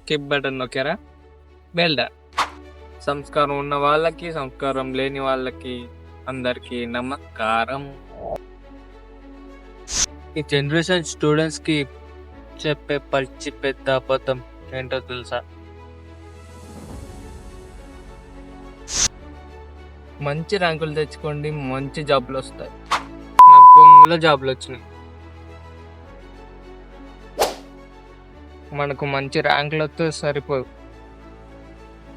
Skip button నొక్కారా? Well done. సంస్కారం ఉన్న వాళ్ళకి, సంస్కారం లేని వాళ్ళకి అందరికీ నమస్కారం. ఈ జనరేషన్ స్టూడెంట్స్కి చెప్పే పచ్చి పెద్ద అబద్ధం ఏంటో తెలుసా? మంచి ర్యాంకులు తెచ్చుకోండి, మంచి జాబ్లు వస్తాయి. నా బొమ్మలో జాబ్లు వచ్చినాయి. మనకు మంచి ర్యాంకులు వస్తే సరిపోదు,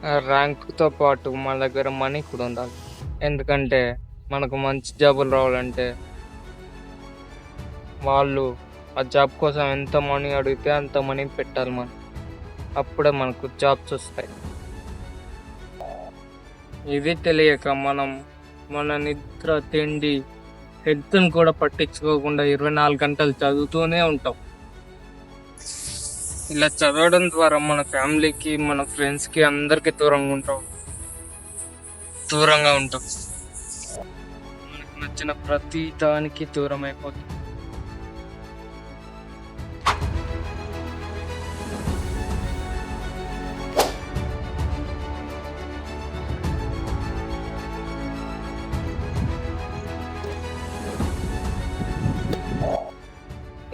ఆ ర్యాంకుతో పాటు మన దగ్గర మనీ కూడా ఉండాలి. ఎందుకంటే మనకు మంచి జాబులు రావాలంటే వాళ్ళు ఆ జాబ్ కోసం ఎంత మనీ అడిగితే అంత మనీ పెట్టాలి మనం. అప్పుడే మనకు జాబ్స్ వస్తాయి. ఇది తెలియక మనం మన నిద్ర, తిండి, హెల్త్ని కూడా పట్టించుకోకుండా 24 గంటలు చదువుతూనే ఉంటాం. ఇలా చదవడం ద్వారా మన ఫ్యామిలీకి, మన ఫ్రెండ్స్కి అందరికీ దూరంగా ఉంటాం. మనకు నచ్చిన ప్రతి దానికి దూరం అయిపోతుంది.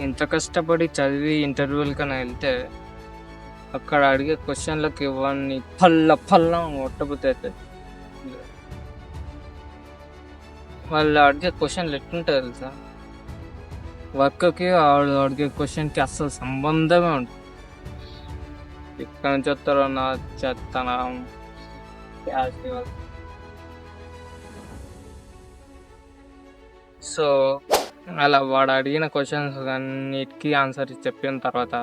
ఇంత కష్టపడి చదివి ఇంటర్వ్యూలకన్నా వెళ్తే అక్కడ అడిగే క్వశ్చన్లకి ఇవన్నీ పల్ల కొట్టబోతే వాళ్ళు అడిగే క్వశ్చన్లు ఎట్లుంటాయి తెలుసా? వర్క్కి అడిగే క్వశ్చన్కి అస్సలు సంబంధమే ఉంటుంది. ఇక్కడ నుంచి వస్తారో నా చెత్తనా సో అలా వాడు అడిగిన క్వశ్చన్స్ అన్నిటికీ ఆన్సర్ చెప్పిన తర్వాత,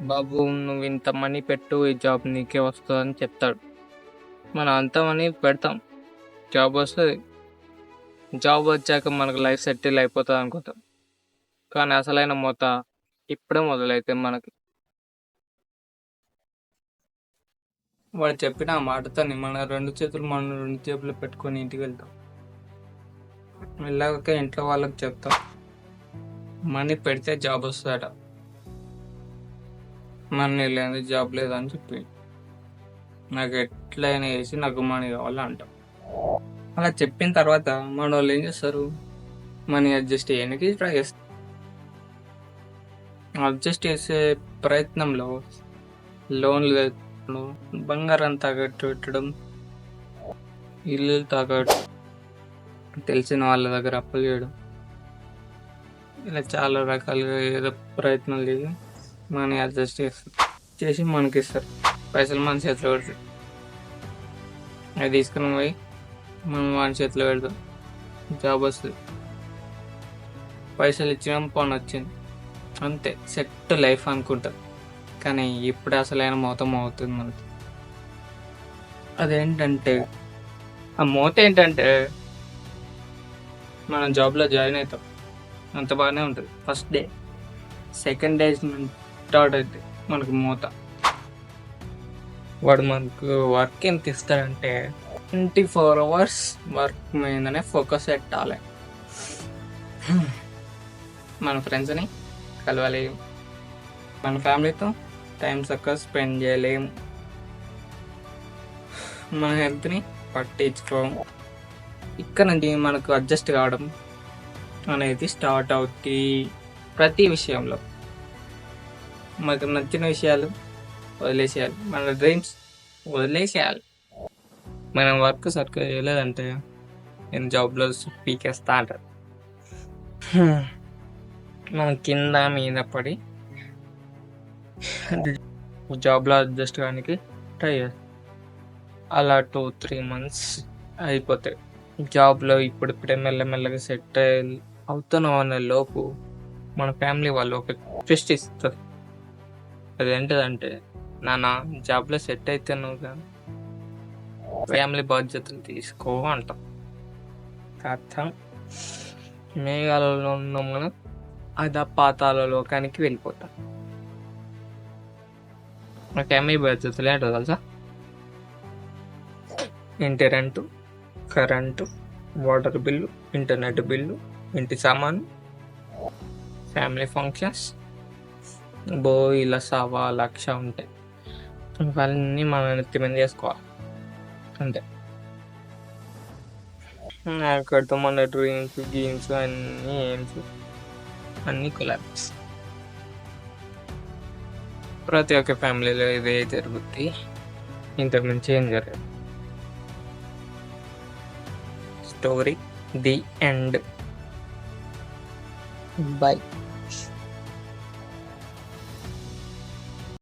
బాబు నువ్వు ఇంత మనీ పెట్టు, ఈ జాబ్ నీకే వస్తుందని చెప్తాడు. మనం అంత మనీ పెడతాం, జాబ్ వస్తుంది. జాబ్ వచ్చాక మనకు లైఫ్ సెటిల్ అయిపోతుంది అనుకుంటాం. కానీ అసలైన మూత ఇప్పుడే మొదలైతే మనకి. వాడు చెప్పిన ఆ మాటతోని మన రెండు చేతులు పెట్టుకొని ఇంటికి వెళ్తాం. వెళ్ళాక ఇంట్లో వాళ్ళకి చెప్తాం, మనీ పెడితే జాబ్ వస్తుందట, మనీ లేదు జాబ్ లేదని చెప్పి నాకు ఎట్లయినా వేసి నాకు మనీ కావాలి అంటాం. అలా చెప్పిన తర్వాత మన వాళ్ళు ఏం చేస్తారు? మనీ అడ్జస్ట్ చేయడానికి ట్రై చేస్తారు. అడ్జస్ట్ చేసే ప్రయత్నంలో లోన్లు తెచ్చడం, బంగారం తాకట్టు పెట్టడం, ఇల్లు తాకట్టు, తెలిసిన వాళ్ళ దగ్గర అప్పులు చేయడం, ఇలా చాలా రకాలుగా ఏదో ప్రయత్నాలు చేసి మనీ అడ్జస్ట్ చేసి మనకి ఇస్తారు. పైసలు మన చేతిలో పెడతారు. అది తీసుకుని పోయి మనం వాడి చేతిలో పెడతాం. జాబ్ వస్తుంది, పైసలు ఇచ్చినాం, పని వచ్చింది, అంతే సెట్ లైఫ్ అనుకుంటారు. కానీ ఇప్పుడు అసలైన మోతం అవుతుంది మనకి. అదేంటంటే, ఆ మోత ఏంటంటే మనం జాబ్లో జాయిన్ అవుతాం, అంత బాగానే ఉంటుంది. First day, second day third అయితే మనకు మూత. వాడు మనకు వర్క్ ఎంత ఇస్తాడంటే 24 hours వర్క్ మీదనే ఫోకస్ పెట్టాలి. మన ఫ్రెండ్స్ని కలవలేము, మన ఫ్యామిలీతో టైం చక్కగా స్పెండ్ చేయలేము, మన హెల్త్ని పట్టించుకోము. ఇక్కడ నుంచి మనకు అడ్జస్ట్ కావడం అనేది స్టార్ట్ అవుతుంది. ప్రతి విషయంలో మనకు నచ్చిన విషయాలు వదిలేసేయాలి, మన డ్రీమ్స్ వదిలేసేయాలి. మనం వర్క్ సరిగ్గా చేయలేదంటే నేను జాబ్లో పీకేస్తా అంటారు. మనం కింద మీద పడి జాబ్లో అడ్జస్ట్ కానికి ట్రై చేస్తాం. అలా 2-3 months అయిపోతాయి. జాబ్లో ఇప్పుడిప్పుడే మెల్లమెల్లగా సెట్ అవుతున్నాం అనే లోపు మన ఫ్యామిలీ వాళ్ళు ఒక ట్విస్ట్ ఇస్తారు. అదేంటిదంటే, నాన్న జాబ్లో సెట్ అయితే నువ్వు కానీ ఫ్యామిలీ బాధ్యతలు తీసుకో అంటాం. అర్థం, మేఘాలలో ఉన్నాం మనం, అది పాతాళ లోకానికి వెళ్ళిపోతాం. మా ఫ్యామిలీ బాధ్యతలు ఏంటో తెలుసా? ఇంటి rent, current, water bill, internet bill, ఇంటి సామాను, ఫ్యామిలీ ఫంక్షన్స్, ఇలా సవా లక్ష ఉంటాయి. ఇవన్నీ మనం నెత్తి మీద చేసుకోవాలి అంతే. అక్కడితో మన డ్రీమ్స్ గేమ్స్ అన్నీ ఎయిమ్స్ అన్నీ కొలాబ్స్. ప్రతి ఒక్క ఫ్యామిలీలో ఇదే జరుగుద్ది, ఇంతకు మించి ఏం జరగదు. Story the end. బై.